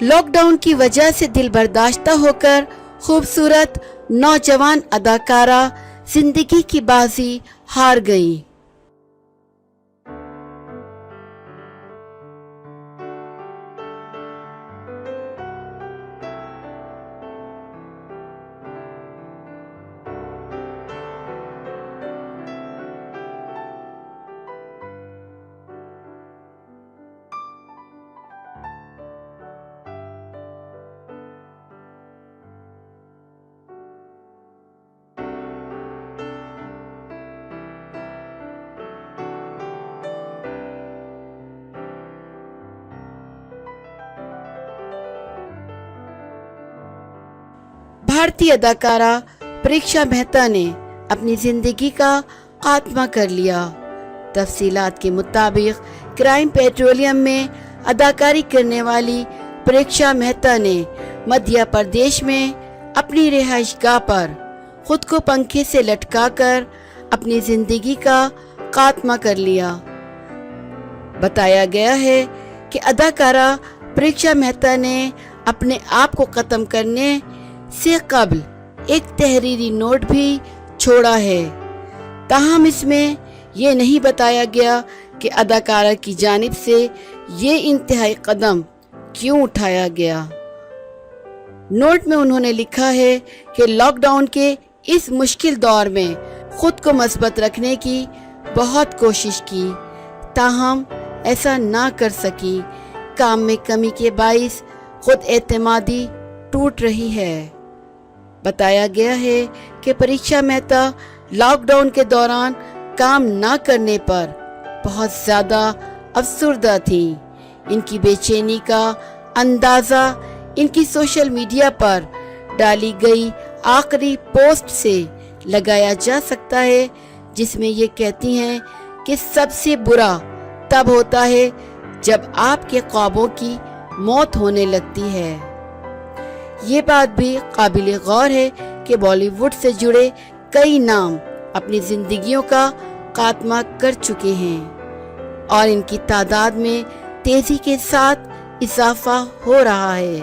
Lock down की वजह से दिल बर्दाश्ता होकर खूबसूरत नौजवान अदाकारा जिंदगी की बाजी हार गई। भारतीय अदाकारा परीक्षा मेहता ने अपनी जिंदगी का खात्मा कर लिया। तफसीलात के मुताबिक क्राइम पेट्रोलियम में अदाकारी करने वाली परीक्षा मेहता ने मध्य प्रदेश में अपनी रिहाइशगाह पर खुद को पंखे से लटकाकर अपनी जिंदगी का खात्मा कर लिया। बताया गया है कि अदाकारा परीक्षा मेहता ने अपने आप को खत्म करने से कबल एक तहरीरी नोट भी छोड़ा है। ताहम इसमें यह नहीं बताया गया कि अदाकारा की जानिब से ये इंतहाई कदम क्यों उठाया गया। नोट में उन्होंने लिखा है कि लॉकडाउन के इस मुश्किल दौर में खुद को मस्बत रखने की बहुत कोशिश की, ताहम ऐसा ना कर सकी। काम में कमी के बाइस खुद एतमादी टूट रही है। बताया गया है कि परीक्षा मेहता लॉकडाउन के दौरान काम ना करने पर बहुत ज़्यादा अफसरदा थी। इनकी बेचैनी का अंदाज़ा इनकी सोशल मीडिया पर डाली गई आखिरी पोस्ट से लगाया जा सकता है, जिसमें ये कहती हैं कि सबसे बुरा तब होता है जब आपके ख्वाबों की मौत होने लगती है। ये बात भी काबिल गौर है कि बॉलीवुड से जुड़े कई नाम अपनी जिंदगियों का खात्मा कर चुके हैं और इनकी तादाद में तेजी के साथ इजाफा हो रहा है।